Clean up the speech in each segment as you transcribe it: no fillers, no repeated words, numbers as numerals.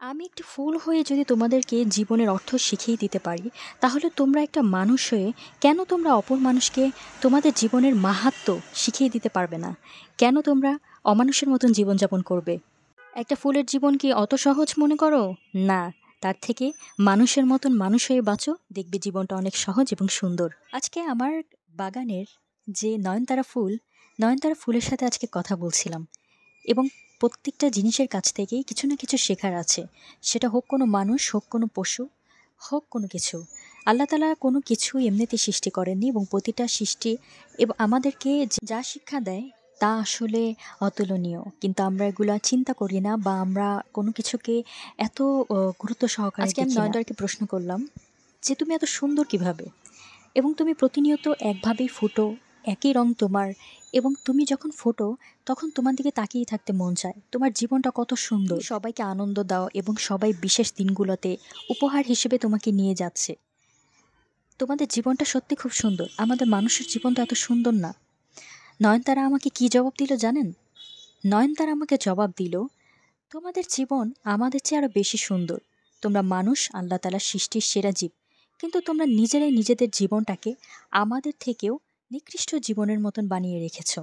আমি একটি ফুল হয়ে যদি তোমাদেরকে জীবনের অর্থ শিখিয়ে দিতে পারি, তাহলে তোমরা একটা মানুষ হয়ে কেন তোমরা অপর মানুষকে তোমাদের জীবনের মাহাত্ম্য শিখিয়ে দিতে পারবে না? কেন তোমরা অমানুষের মতন জীবনযাপন করবে? একটা ফুলের জীবন কি অত সহজ মনে করো? না, তার থেকে মানুষের মতন মানুষ হয়ে বাঁচো, দেখবে জীবনটা অনেক সহজ এবং সুন্দর। আজকে আমার বাগানের যে নয়নতারা ফুল, নয়নতারা ফুলের সাথে আজকে কথা বলছিলাম এবং প্রত্যেকটা জিনিসের কাছ থেকেই কিছু না কিছু শেখার আছে। সেটা হোক কোনো মানুষ, হোক কোনো পশু, হোক কোনো কিছু। আল্লাহ তাআলা কোনো কিছুই এমনিতে সৃষ্টি করেননি এবং প্রতিটা সৃষ্টি এবং আমাদেরকে যা শিক্ষা দেয় তা আসলে অতুলনীয়। কিন্তু আমরা এগুলা চিন্তা করি না বা আমরা কোনো কিছুকে এত গুরুত্ব সহকারে আজকে আমি দেখি না। নয়নতারাকে প্রশ্ন করলাম যে, "তুমি এত সুন্দর কিভাবে? এবং তুমি প্রতিনিয়ত একভাবেই ফোটো, একই রং তোমার, এবং তুমি যখন ফোটো তখন তোমার দিকে তাকিয়ে থাকতে মন চায়। তোমার জীবনটা কত সুন্দর। তুমি সবাইকে আনন্দ দাও এবং সবাই বিশেষ দিনগুলোতে উপহার হিসেবে তোমাকে নিয়ে যাচ্ছে। তোমাদের জীবনটা সত্যি খুব সুন্দর। আমাদের মানুষের জীবন তো এত সুন্দর না।" নয়নতারা আমাকে কি জবাব দিল জানেন? নয়নতারা আমাকে জবাব দিল, "তোমাদের জীবন আমাদের চেয়ে আরো বেশি সুন্দর। তোমরা মানুষ, আল্লাহ তাআলার সৃষ্টির সেরা জীব। কিন্তু তোমরা নিজেরাই নিজেদের জীবনটাকে আমাদের থেকেও নিকৃষ্ট জীবনের মতন বানিয়ে রেখেছ।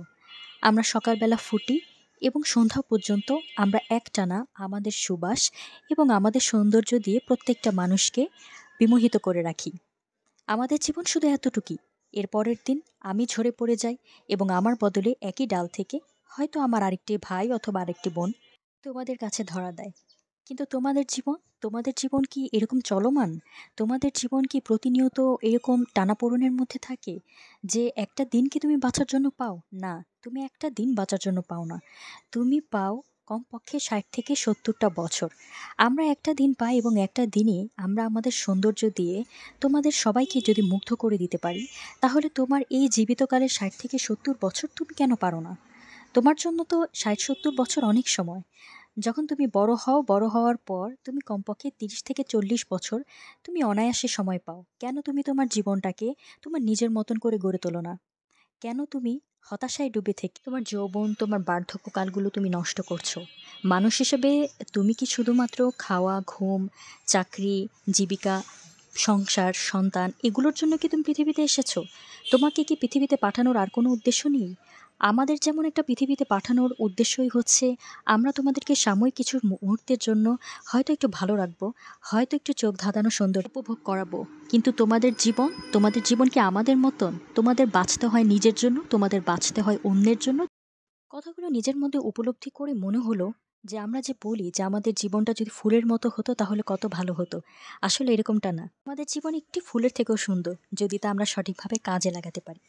আমরা সকালবেলা ফুটি এবং সন্ধ্যা পর্যন্ত আমরা একটানা আমাদের সুবাস এবং আমাদের সৌন্দর্য দিয়ে প্রত্যেকটা মানুষকে বিমোহিত করে রাখি। আমাদের জীবন শুধু এতটুকুই। এর পরের দিন আমি ঝরে পড়ে যাই এবং আমার বদলে একই ডাল থেকে হয়তো আমার আরেকটি ভাই অথবা আরেকটি বোন তোমাদের কাছে ধরা দেয়। কিন্তু তোমাদের জীবন কি এরকম চলমান? তোমাদের জীবন কি প্রতিনিয়ত এরকম টানাপোড়েনের মধ্যে থাকে যে একটা দিন কি তুমি বাঁচার জন্য পাও? না, তুমি একটা দিন বাঁচার জন্য পাও না। তুমি পাও কমপক্ষে ৬০ থেকে ৭০টা বছর। আমরা একটা দিন পাই এবং একটা দিনে আমরা আমাদের সৌন্দর্য দিয়ে তোমাদের সবাইকে যদি মুগ্ধ করে দিতে পারি, তাহলে তোমার এই জীবিতকালের ৬০ থেকে ৭০ বছর তুমি কেন পারো না? তোমার জন্য তো ৬০-৭০ বছর অনেক সময়। যখন তুমি বড় হও, বড় হওয়ার পর তুমি কমপক্ষে ৩০ থেকে ৪০ বছর তুমি অনায়াসে সময় পাও। কেন তুমি তোমার জীবনটাকে তোমার নিজের মতন করে গড়ে তোলো না? কেন তুমি হতাশায় ডুবে থেকে তোমার যৌবন, তোমার বার্ধক্যকালগুলো তুমি নষ্ট করছো? মানুষ হিসেবে তুমি কি শুধুমাত্র খাওয়া, ঘুম, চাকরি, জীবিকা, সংসার, সন্তান এগুলোর জন্য কি তুমি পৃথিবীতে এসেছো? তোমাকে কি পৃথিবীতে পাঠানোর আর কোনো উদ্দেশ্য নেই? আমাদের যেমন একটা পৃথিবীতে পাঠানোর উদ্দেশ্যই হচ্ছে আমরা তোমাদেরকে সাময়িক কিছু মুহূর্তের জন্য হয়তো একটু ভালো রাখবো, হয়তো একটু চোখ ধাঁধানো সৌন্দর্য উপভোগ করাবো। কিন্তু তোমাদের জীবন কি আমাদের মতন? তোমাদের বাঁচতে হয় নিজের জন্য, তোমাদের বাঁচতে হয় অন্যের জন্য। কথাগুলো নিজের মধ্যে উপলব্ধি করে মনে হলো যে আমরা যে বলি যে আমাদের জীবনটা যদি ফুলের মতো হতো তাহলে কত ভালো হতো। আসলে এরকমটা না। আমাদের জীবন একটি ফুলের থেকেও সুন্দর যদি তা আমরা সঠিকভাবে কাজে লাগাতে পারি।